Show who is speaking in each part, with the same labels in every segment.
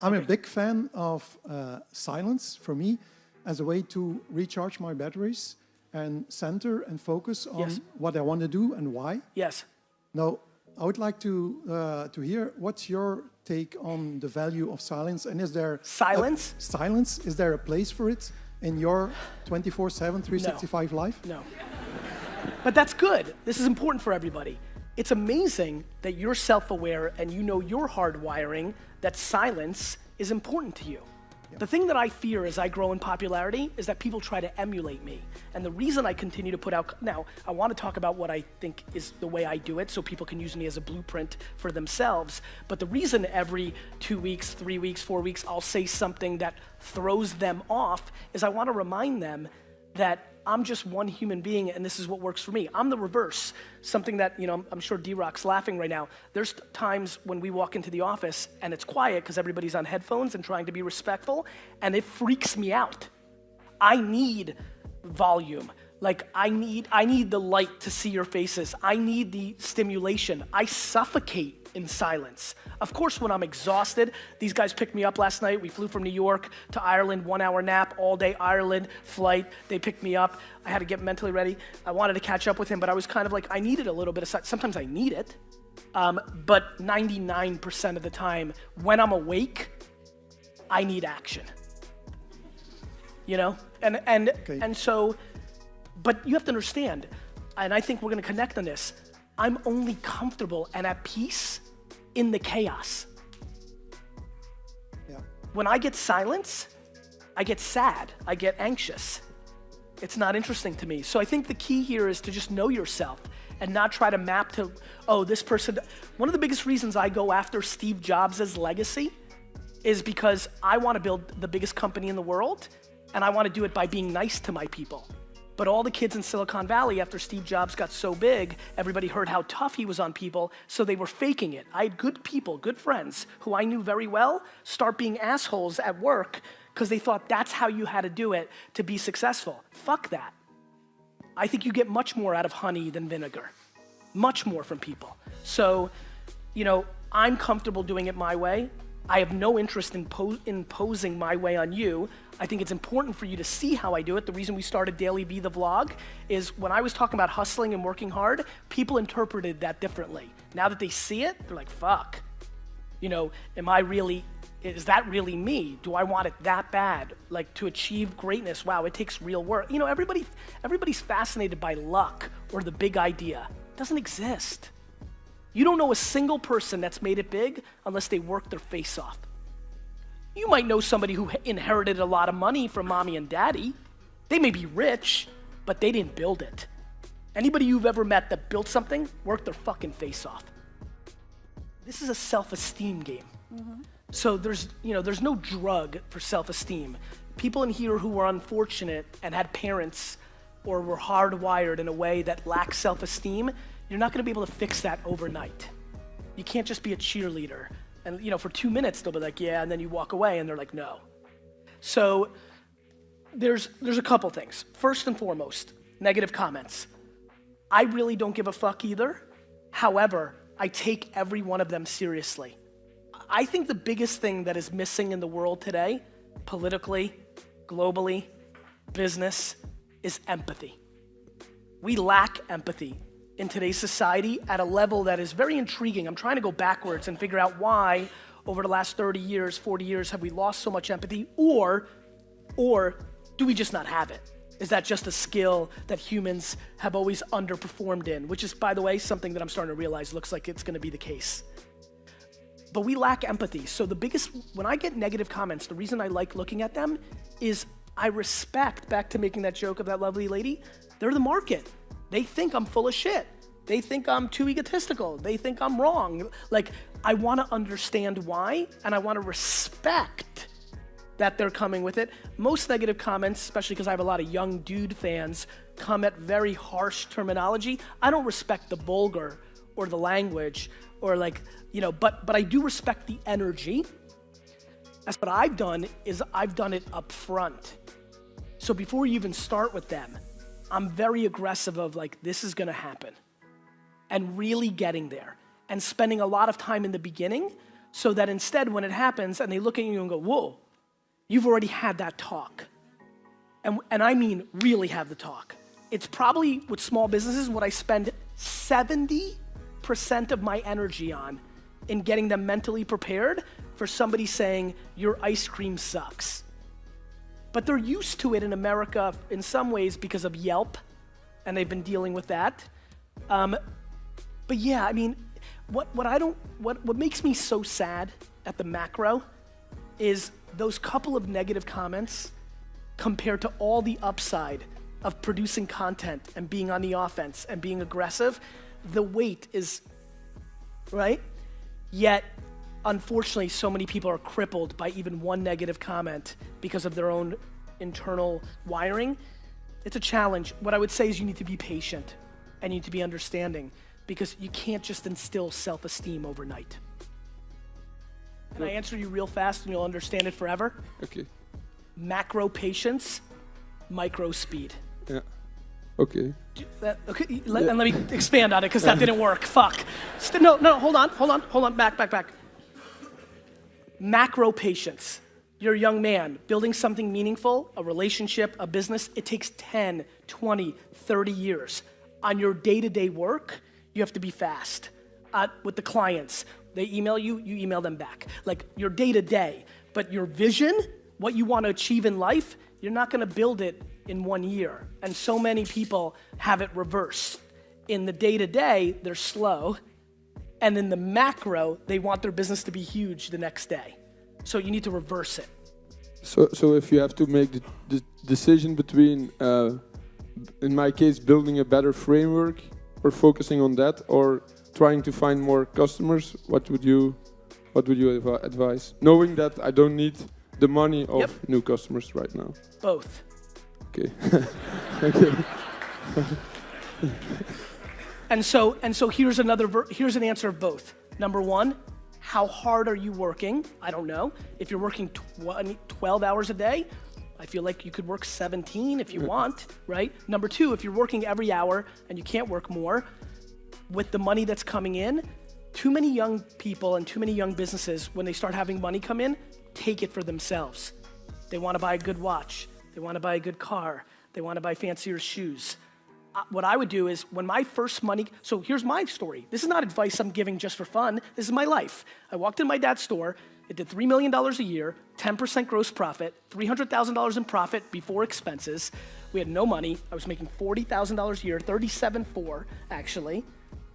Speaker 1: I'm a big fan of silence for me as a way to recharge my batteries and center and focus on what I want to do and why.
Speaker 2: Yes.
Speaker 1: Now, I would like to hear what's your take on the value of silence, and is there
Speaker 2: silence?
Speaker 1: Silence? Is there a place for it in your 24/7, 365 life?
Speaker 2: No. But that's good. This is important for everybody. It's amazing that you're self-aware and you know your hardwiring, that silence is important to you. The thing that I fear as I grow in popularity is that people try to emulate me. And the reason I continue to put out, now I want to talk about what I think is the way I do it so people can use me as a blueprint for themselves. But the reason every 2 weeks, 3 weeks, 4 weeks, I'll say something that throws them off is I want to remind them that I'm just one human being and this is what works for me. I'm the reverse. Something that, I'm sure D-Rock's laughing right now. There's times when we walk into the office and it's quiet because everybody's on headphones and trying to be respectful, and it freaks me out. I need volume. Like I need the light to see your faces. I need the stimulation. I suffocate in silence. Of course, when I'm exhausted, these guys picked me up last night. We flew from New York to Ireland, 1 hour nap, all day Ireland flight. They picked me up. I had to get mentally ready. I wanted to catch up with him, but I was kind of like, I needed a little bit of silence. Sometimes I need it, but 99% of the time, when I'm awake, I need action. And so, but you have to understand, and I think we're gonna connect on this, I'm only comfortable and at peace in the chaos.
Speaker 1: Yeah.
Speaker 2: When I get silence, I get sad, I get anxious. It's not interesting to me. So I think the key here is to just know yourself and not try to map to, this person. One of the biggest reasons I go after Steve Jobs' legacy is because I want to build the biggest company in the world, and I want to do it by being nice to my people. But all the kids in Silicon Valley, after Steve Jobs got so big, everybody heard how tough he was on people, so they were faking it. I had good people, good friends, who I knew very well, start being assholes at work because they thought that's how you had to do it to be successful. Fuck that. I think you get much more out of honey than vinegar. Much more from people. So, I'm comfortable doing it my way. I have no interest in imposing my way on you. I think it's important for you to see how I do it. The reason we started Garyvee, the vlog, is when I was talking about hustling and working hard, people interpreted that differently. Now that they see it, they're like, fuck. Is that really me? Do I want it that bad? Like, to achieve greatness, wow, it takes real work. Everybody's fascinated by luck or the big idea. It doesn't exist. You don't know a single person that's made it big unless they work their face off. You might know somebody who inherited a lot of money from mommy and daddy. They may be rich, but they didn't build it. Anybody you've ever met that built something worked their fucking face off. This is a self-esteem game. Mm-hmm. So there's no drug for self-esteem. People in here who were unfortunate and had parents or were hardwired in a way that lacks self-esteem, you're not gonna be able to fix that overnight. You can't just be a cheerleader. And for 2 minutes, they'll be like, yeah, and then you walk away and they're like, no. So there's a couple things. First and foremost, negative comments. I really don't give a fuck either. However, I take every one of them seriously. I think the biggest thing that is missing in the world today, politically, globally, business, is empathy. We lack empathy in today's society at a level that is very intriguing. I'm trying to go backwards and figure out why over the last 30 years, 40 years, have we lost so much empathy, or do we just not have it? Is that just a skill that humans have always underperformed in, which is, by the way, something that I'm starting to realize looks like it's gonna be the case. But we lack empathy. So when I get negative comments, the reason I like looking at them is I respect, back to making that joke of that lovely lady, they're the market. They think I'm full of shit. They think I'm too egotistical. They think I'm wrong. Like, I wanna understand why, and I wanna respect that they're coming with it. Most negative comments, especially because I have a lot of young dude fans, come at very harsh terminology. I don't respect the vulgar or the language or but I do respect the energy. That's what I've done is I've done it up front. So before you even start with them, I'm very aggressive of this is gonna happen, and really getting there and spending a lot of time in the beginning so that instead when it happens and they look at you and go, whoa, you've already had that talk. And I mean really have the talk. It's probably, with small businesses, what I spend 70% of my energy on in getting them mentally prepared for somebody saying, your ice cream sucks. But they're used to it in America in some ways because of Yelp, and they've been dealing with that. But yeah, I mean, what makes me so sad at the macro is those couple of negative comments compared to all the upside of producing content and being on the offense and being aggressive. The weight is, right? Yet, unfortunately, so many people are crippled by even one negative comment because of their own internal wiring. It's a challenge. What I would say is you need to be patient and you need to be understanding, because you can't just instill self-esteem overnight. Can I answer you real fast and you'll understand it forever?
Speaker 3: Okay.
Speaker 2: Macro patience, micro speed.
Speaker 3: Yeah. Okay.
Speaker 2: Okay, let me expand on it, because that didn't work. Fuck. No, hold on. Back. Macro patience. You're a young man building something meaningful, a relationship, a business. It takes 10, 20, 30 years. On your day-to-day work, you have to be fast. With the clients, they email you, you email them back. Like your day-to-day, but your vision, what you want to achieve in life, you're not going to build it in 1 year. And so many people have it reversed. In the day-to-day, they're slow. And in the macro, they want their business to be huge the next day. So you need to reverse it.
Speaker 3: So if you have to make the decision between, in my case, building a better framework or focusing on that, or trying to find more customers, what would you advise? Knowing that I don't need the money of new customers right now.
Speaker 2: Both.
Speaker 3: Okay. Okay.
Speaker 2: And so here's an answer of both. Number one, how hard are you working? I don't know. If you're working 12 hours a day, I feel like you could work 17 if you want, right? Number two, if you're working every hour and you can't work more, with the money that's coming in, too many young people and too many young businesses, when they start having money come in, take it for themselves. They want to buy a good watch. They want to buy a good car. They want to buy fancier shoes. What I would do is when my first money, so here's my story. This is not advice I'm giving just for fun. This is my life. I walked in my dad's store. It did $3 million a year, 10% gross profit, $300,000 in profit before expenses. We had no money. I was making $40,000 a year, 37.4 actually.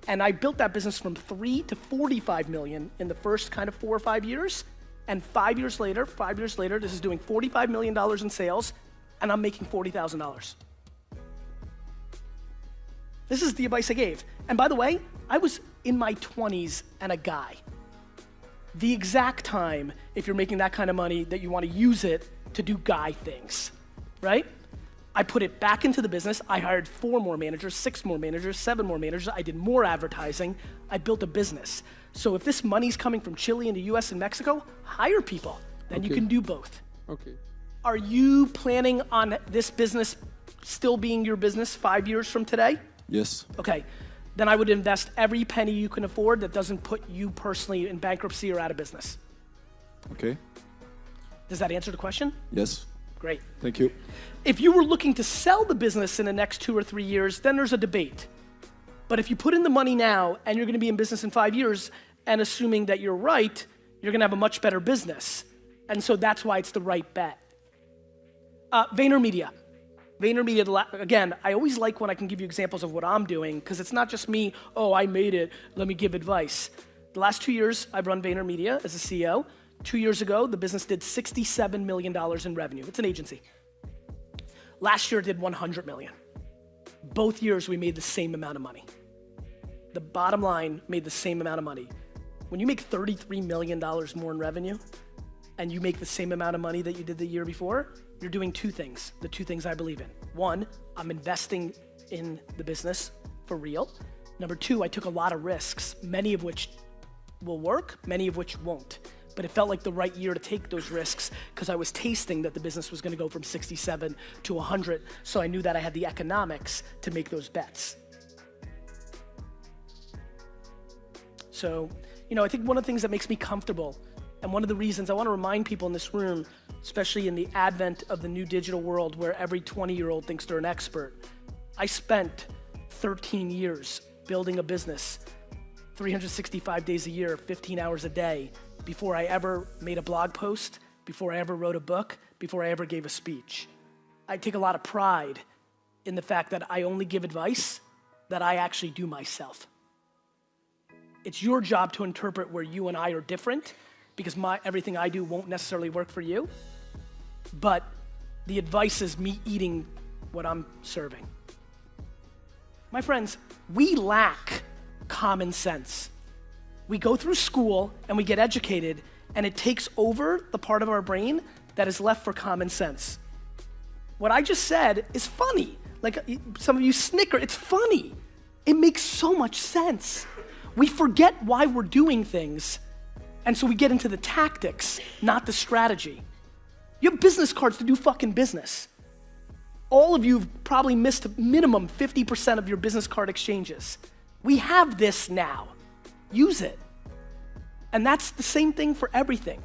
Speaker 2: And I built that business from 3 to 45 million in the first kind of 4 or 5 years. And 5 years later, this is doing $45 million in sales, and I'm making $40,000. This is the advice I gave. And by the way, I was in my 20s and a guy. The exact time, if you're making that kind of money, that you want to use it to do guy things, right? I put it back into the business. I hired 4 more managers, 6 more managers, 7 more managers. I did more advertising. I built a business. So if this money's coming from Chile and the US and Mexico, hire people. Then you can do both.
Speaker 3: Okay.
Speaker 2: Are you planning on this business still being your business 5 years from today?
Speaker 4: Yes.
Speaker 2: Okay, then I would invest every penny you can afford that doesn't put you personally in bankruptcy or out of business.
Speaker 4: Okay.
Speaker 2: Does that answer the question?
Speaker 4: Yes.
Speaker 2: Great.
Speaker 4: Thank you.
Speaker 2: If you were looking to sell the business in the next 2 or 3 years, then there's a debate. But if you put in the money now and you're gonna be in business in 5 years, and assuming that you're right, you're gonna have a much better business. And so that's why it's the right bet. Vaynermedia. Vaynermedia, again, I always like when I can give you examples of what I'm doing, because it's not just me, oh, I made it, let me give advice. The last 2 years, I've run Vaynermedia as a CEO. 2 years ago, the business did $67 million in revenue. It's an agency. Last year, it did 100 million. Both years, we made the same amount of money. The bottom line made the same amount of money. When you make $33 million more in revenue, and you make the same amount of money that you did the year before, you're doing 2 things, the 2 things I believe in. 1, I'm investing in the business for real. Number 2, I took a lot of risks, many of which will work, many of which won't. But it felt like the right year to take those risks because I was tasting that the business was gonna go from 67 to 100, so I knew that I had the economics to make those bets. So, You know, I think one of the things that makes me comfortable, and one of the reasons I want to remind people in this room, especially in the advent of the new digital world where every 20-year-old thinks they're an expert, I spent 13 years building a business, 365 days a year, 15 hours a day, before I ever made a blog post, before I ever wrote a book, before I ever gave a speech. I take a lot of pride in the fact that I only give advice that I actually do myself. It's your job to interpret where you and I are different, because everything I do won't necessarily work for you, but the advice is me eating what I'm serving. My friends, we lack common sense. We go through school and we get educated, and it takes over the part of our brain that is left for common sense. What I just said is funny. Like some of you snicker, it's funny. It makes so much sense. We forget why we're doing things, and so we get into the tactics, not the strategy. You have business cards to do fucking business. All of you have probably missed minimum 50% of your business card exchanges. We have this now. Use it. And that's the same thing for everything.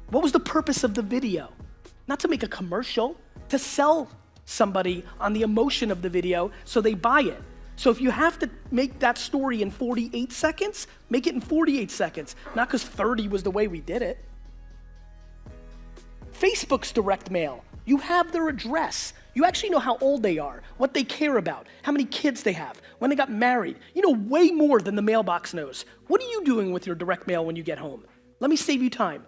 Speaker 2: What was the purpose of the video? Not to make a commercial, to sell somebody on the emotion of the video so they buy it. So if you have to make that story in 48 seconds, make it in 48 seconds, not because 30 was the way we did it. Facebook's direct mail. You have their address. You actually know how old they are, what they care about, how many kids they have, when they got married. You know way more than the mailbox knows. What are you doing with your direct mail when you get home? Let me save you time.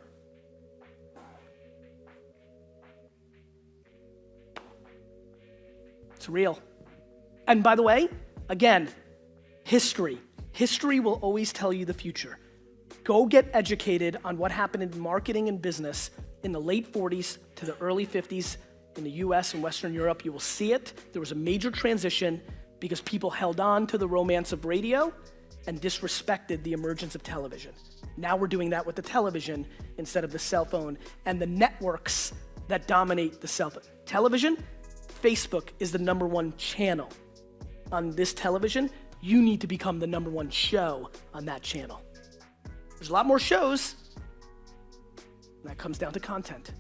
Speaker 2: It's real. And by the way, again, history. History will always tell you the future. Go get educated on what happened in marketing and business in the late 40s to the early 50s in the US and Western Europe. You will see it. There was a major transition because people held on to the romance of radio and disrespected the emergence of television. Now we're doing that with the television instead of the cell phone and the networks that dominate the cell phone. Television, Facebook is the #1 channel on this television. You need to become the #1 show on that channel. There's a lot more shows. That comes down to content.